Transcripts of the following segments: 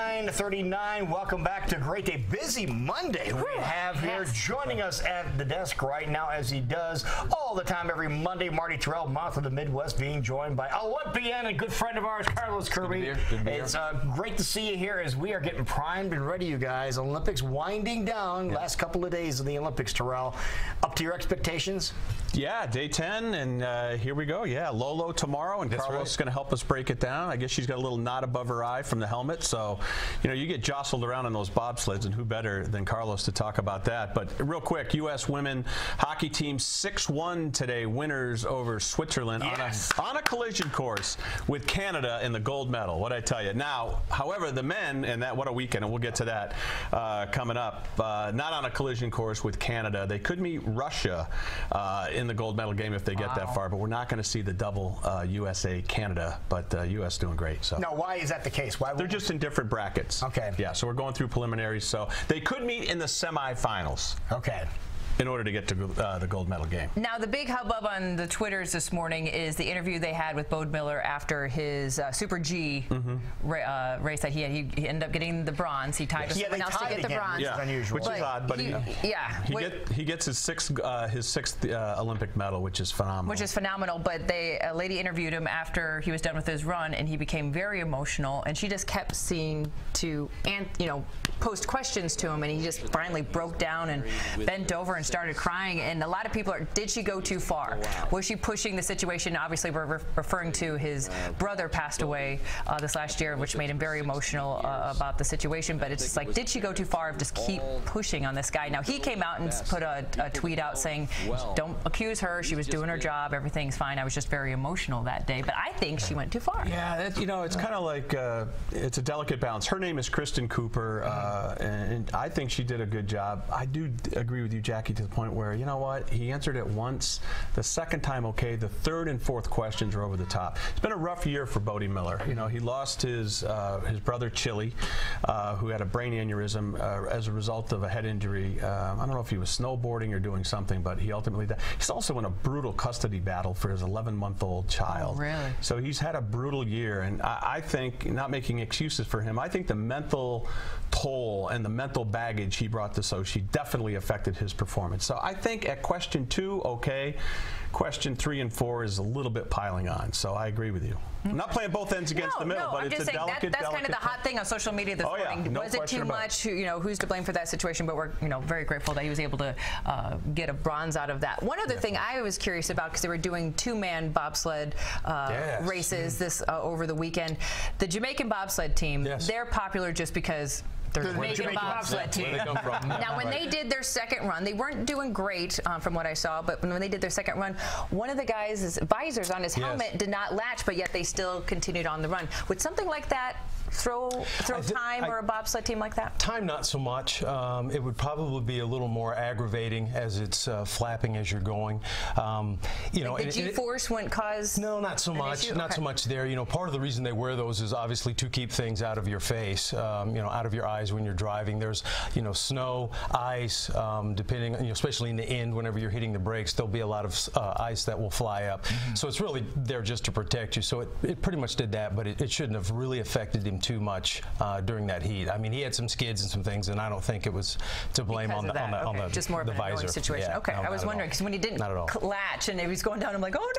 9:39. Welcome back to Great Day. Busy Monday we have here. Joining us at the desk right now, as he does all the time every Monday, Marty Terrell, mouth of the Midwest, being joined by Olympian and good friend of ours, Carlos Kirby. It's great to see you here as we are getting primed and ready, you guys. Olympics winding down. Last couple of days of the Olympics, Terrell. Up to your expectations? Yeah, day 10, and here we go. Yeah, Lolo tomorrow, and Carlos is going to help us break it down. I guess she's got a little knot above her eye from the helmet, so you know, you get jostled around on those bobsleds, and who better than Carlos to talk about that. But real quick, U.S. women hockey team 6-1 today, winners over Switzerland on a collision course with Canada in the gold medal. What I tell you. Now, however, the men, and that what a weekend, and we'll get to that coming up, not on a collision course with Canada. They could meet Russia in the gold medal game if they get that far, but we're not going to see the double USA-Canada, but U.S. doing great. So. Now, why is that the case? Why they're just in different brackets. Okay. Yeah, so we're going through preliminaries. So they could meet in the semifinals. Okay. In order to get to the gold medal game. Now, the big hubbub on the Twitters this morning is the interview they had with Bode Miller after his Super G race that he had. He ended up getting the bronze. He tied someone else to get the bronze. Yeah, unusual. Which is odd, but he gets his sixth Olympic medal, which is phenomenal. Which is phenomenal, but a lady interviewed him after he was done with his run, and he became very emotional, and she just kept seeing to, post questions to him, and he just finally broke down and bent over and started crying. And a lot of people are, did she go too far? Was she pushing the situation? Obviously, we're referring to his brother passed away this last year, which made him very emotional about the situation. But it's just like, did she go too far? Just keep pushing on this guy. Now, he came out and put a tweet out saying, don't accuse her. She was doing her job. Everything's fine. I was just very emotional that day. But I think she went too far. Yeah, it's kind of like, it's a delicate balance. Her name is Kristen Cooper, and I think she did a good job. I do agree with you, Jackie, to the point where, you know what, he answered it once, the second time okay, the third and fourth questions are over the top. It's been a rough year for Bode Miller. You know, he lost his brother Chili, who had a brain aneurysm as a result of a head injury. I don't know if he was snowboarding or doing something, but he ultimately died. He's also in a brutal custody battle for his 11-month-old child. Oh, really? So he's had a brutal year, and I think, not making excuses for him, I think the mental toll and the mental baggage he brought to Sochi definitely affected his performance. So I think at question 2, okay. Question 3 and 4 is a little bit piling on. So I agree with you. I'm not playing both ends against the middle, but it's a delicate, that's kind of the hot thing on social media this morning. No was it too much? Who's to blame for that situation? But we're very grateful that he was able to get a bronze out of that. One other thing I was curious about, because they were doing 2-man bobsled races this over the weekend. The Jamaican bobsled team, they're popular just because they're the Jamaican bobsled team. Now, when they did their second run, they weren't doing great from what I saw, but when they did their second run, one of the guys' visors on his helmet did not latch, but yet they still continued on the run. Would something like that throw time or a bobsled team like that? Time, not so much. It would probably be a little more aggravating as it's flapping as you're going. The G-force wouldn't cause not so much. Not so much there. Part of the reason they wear those is obviously to keep things out of your face, out of your eyes when you're driving. There's, snow, ice, depending, especially in the end, whenever you're hitting the brakes, there'll be a lot of ice that will fly up. So it's really there just to protect you. So it pretty much did that, but it shouldn't have really affected him too much during that heat. I mean, he had some skids and some things, and I don't think it was to blame on the just more of an annoying situation. Yeah, I was wondering, because when he didn't latch and he was going down, I'm like, oh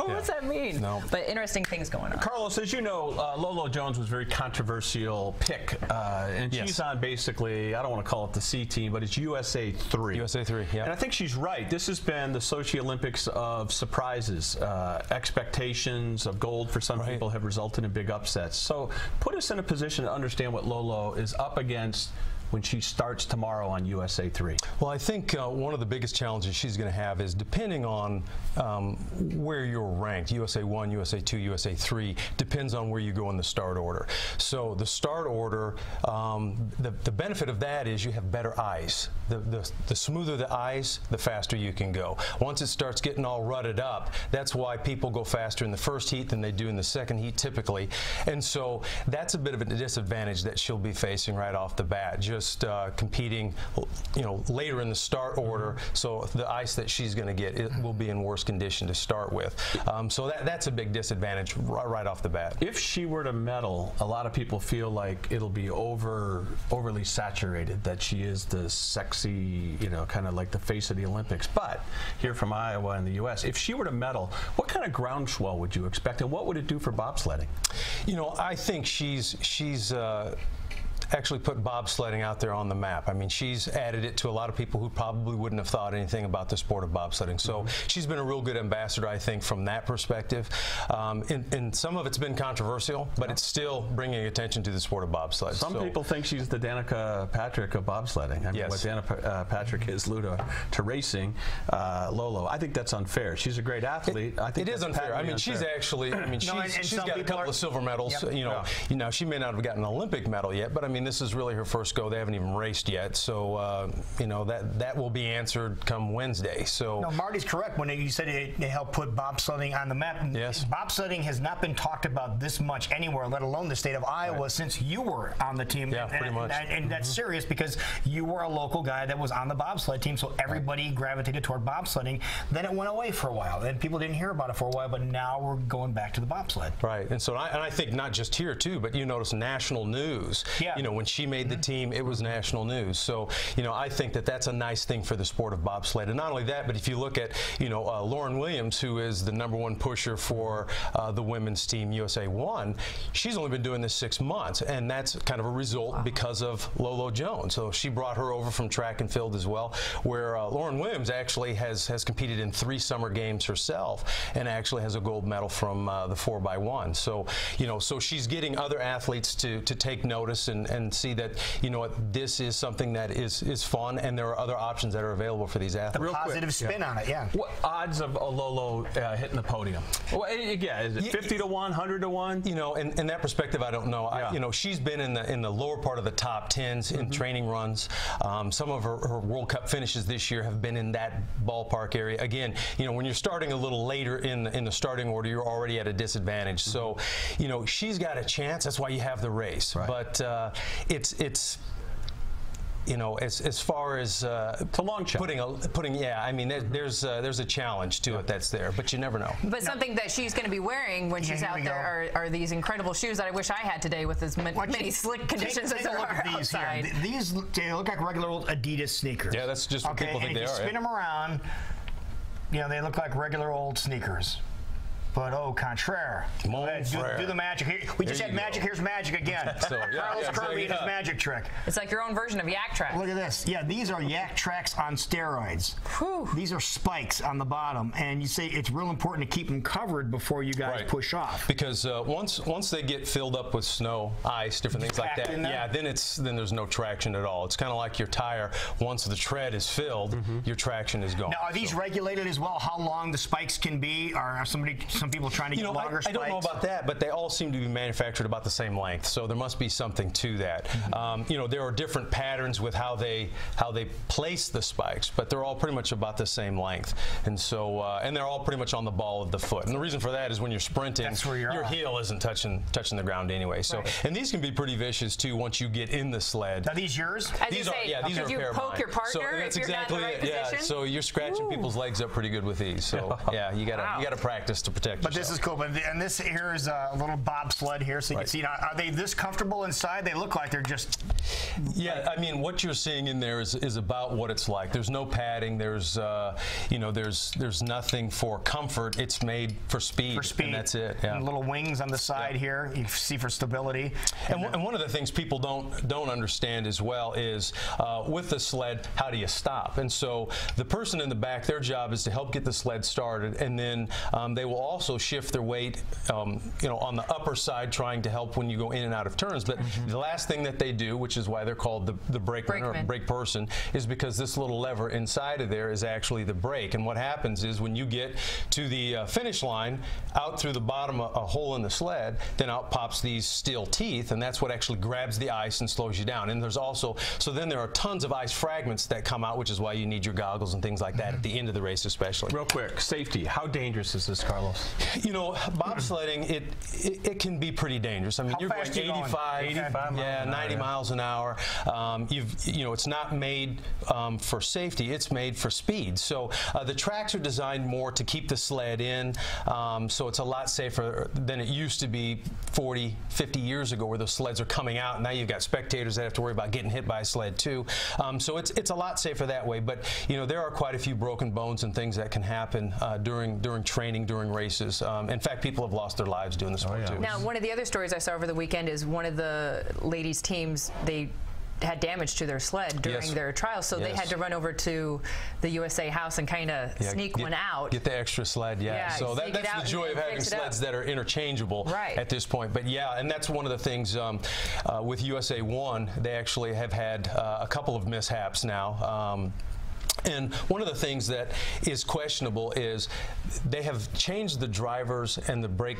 no, what's that mean? No. But interesting things going on. Carlos, as you know, Lolo Jones was a very controversial pick, and she's on basically, I don't want to call it the C team, but it's USA 3. USA 3, yeah. And I think she's right. This has been the Sochi Olympics of surprises. Expectations of gold for some people have resulted in big upsets. So put us in a position to understand what Lolo is up against when she starts tomorrow on USA 3? Well, I think one of the biggest challenges she's going to have is, depending on where you're ranked, USA 1, USA 2, USA 3, depends on where you go in the start order. So the start order, the benefit of that is you have better ice. The smoother the ice, the faster you can go. Once it starts getting all rutted up, that's why people go faster in the first heat than they do in the second heat typically. And so that's a bit of a disadvantage that she'll be facing right off the bat. just competing, later in the start order. So the ice that she's going to get, it will be in worse condition to start with. So that's a big disadvantage right off the bat. If she were to medal, a lot of people feel like it'll be overly saturated, that she is the sexy, kind of like the face of the Olympics. But here from Iowa in the U.S., if she were to medal, what kind of groundswell would you expect, and what would it do for bobsledding? I think she's actually put bobsledding out there on the map. I mean, she's added it to a lot of people who probably wouldn't have thought anything about the sport of bobsledding. So she's been a real good ambassador, I think, from that perspective. And some of it's been controversial, but it's still bringing attention to the sport of bobsled. Some people think she's the Danica Patrick of bobsledding. I mean, yes. What Danica Patrick is to racing, Lolo. I think that's unfair. She's a great athlete. I think it is unfair. I mean, she's actually, she's got a couple of silver medals. Yep. She may not have gotten an Olympic medal yet, but I mean, this is really her first go. They haven't even raced yet, so that will be answered come Wednesday. So no, Marty's correct when you said it helped put bobsledding on the map. Yes, bobsledding has not been talked about this much anywhere, let alone the state of Iowa, since you were on the team. Yeah, pretty much. And that's serious because you were a local guy that was on the bobsled team, so everybody gravitated toward bobsledding. Then it went away for a while, and people didn't hear about it for a while. But now we're going back to the bobsled. Right, and so I think not just here too, but you notice national news. Yeah. When she made the team, it was national news. So, I think that that's a nice thing for the sport of bobsled. And not only that, but if you look at, Lauren Williams, who is the #1 pusher for the women's team, USA 1, she's only been doing this 6 months, and that's kind of a result because of Lolo Jones. So she brought her over from track and field as well, where Lauren Williams actually has competed in 3 summer games herself and actually has a gold medal from the 4x1. So, so she's getting other athletes to take notice and see that, this is something that is fun, and there are other options that are available for these athletes. The positive spin on it, yeah. What odds of a Lolo hitting the podium? Well, yeah, is it 50 to 1, 100 to 1? In that perspective, I don't know. Yeah. She's been in the lower part of the top 10s in training runs. Some of her World Cup finishes this year have been in that ballpark area. Again, when you're starting a little later in the starting order, you're already at a disadvantage. So, she's got a chance. That's why you have the race. Right. But it's as far as it's a long shot. I mean, there's a challenge to it that's there, but you never know. But something that she's going to be wearing when she's out there are these incredible shoes that I wish I had today with as many slick conditions as there are outside. These they look like regular old Adidas sneakers. Yeah, that's just what people think they are. And if you spin them around, they look like regular old sneakers. But au contraire. Do the magic. Here, we just had magic. Here's magic again. Carlos Kirby and his magic trick. It's like your own version of Yak Track. Look at this. Yeah, these are Yak Tracks on steroids. Whew. These are spikes on the bottom, and you say it's real important to keep them covered before you guys push off. Because once they get filled up with snow, ice, different things like that, then there's no traction at all. It's kind of like your tire. Once the tread is filled, your traction is gone. Now, are these regulated as well? How long the spikes can be? Or are some people trying to get longer spikes? I don't know about that, but they all seem to be manufactured about the same length, so there must be something to that. There are different patterns with how they place the spikes, but they're all pretty much about the same length, and so and they're all pretty much on the ball of the foot. And the reason for that is when you're sprinting, your heel isn't touching the ground anyway. So, and these can be pretty vicious too once you get in the sled. Are these yours? These are a pair of mine. You poke your partner that's if you're exactly not in the right position? So you're scratching people's legs up pretty good with these. So yeah, you gotta practice to protect yourself. But this is cool. And this here is a little bobsled here, so you can see. Now, are they this comfortable inside? They look like they're just. Yeah, I mean, what you're seeing in there is about what it's like. There's no padding. There's there's nothing for comfort. It's made for speed. For speed. And that's it. Yeah. And little wings on the side here. You see for stability. And one of the things people don't understand as well is with the sled, how do you stop? And so the person in the back, their job is to help get the sled started, and then they will also shift their weight, on the upper side, trying to help when you go in and out of turns. But the last thing that they do, which is why they're called the brakeman or brake person, is because this little lever inside of there is actually the brake. And what happens is when you get to the finish line, out through the bottom, a hole in the sled, then out pops these steel teeth, and that's what actually grabs the ice and slows you down. And there's also, so then there are tons of ice fragments that come out, which is why you need your goggles and things like that at the end of the race especially. Real quick, safety. How dangerous is this, Carlos? You know, bobsledding, it can be pretty dangerous. I mean, you're going 85, 90 miles an hour. You know, it's not made for safety, it's made for speed. So the tracks are designed more to keep the sled in, so it's a lot safer than it used to be 40, 50 years ago, where those sleds are coming out, and now you've got spectators that have to worry about getting hit by a sled too. So it's a lot safer that way. But you know, there are quite a few broken bones and things that can happen during training, during races. In fact, people have lost their lives doing the sport too. Now, one of the other stories I saw over the weekend is one of the ladies' teams, they had damage to their sled during their trials, so they had to run over to the USA House and kind of sneak one out. Get the extra sled, so that's the joy of having sleds that are interchangeable at this point. But yeah, and that's one of the things with USA 1, they actually have had a couple of mishaps now. And one of the things that is questionable is they have changed the drivers and the brake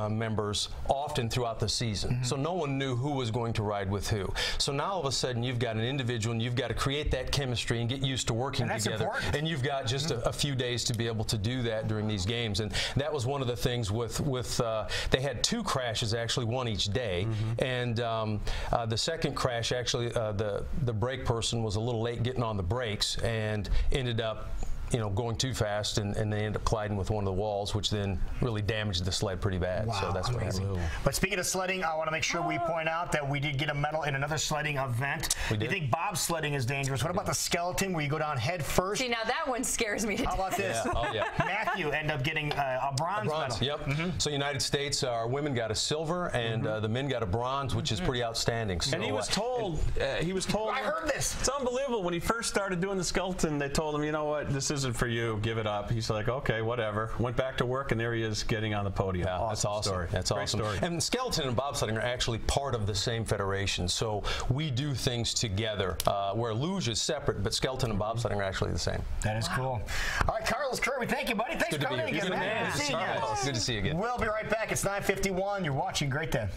members often throughout the season. So no one knew who was going to ride with who. So now all of a sudden you've got an individual and you've got to create that chemistry and get used to working together. And you've got just a few days to be able to do that during these games. And that was one of the things with they had 2 crashes, actually, one each day. And the second crash, actually, the brake person was a little late getting on the brakes and ended up, you know, going too fast, and they ended up colliding with one of the walls, which then really damaged the sled pretty bad. Wow, so that's what happened. But speaking of sledding, I want to make sure we point out that we did get a medal in another sledding event. We did. You think bobsledding is dangerous? What about the skeleton, where you go down head first? See, now that one scares me to How about this? Matthew ended up getting a bronze medal. Yep. So United States, our women got a silver, and the men got a bronze, which is pretty outstanding. So, and he was told, I heard this. It's unbelievable. When he first started doing the skeleton, they told him, you know what, this isn't for you, give it up. He's like, okay, whatever. Went back to work, and there he is getting on the podium. Yeah, that's awesome. Story. That's awesome. Story. And skeleton and bobsledding are actually part of the same federation, so we do things together, where luge is separate, but skeleton and bobsledding are actually the same. That is cool. All right, Carlos Kirby, thank you, buddy. Thanks for coming again, man. Good to see you again. We'll be right back. It's 9:51. You're watching Great Day.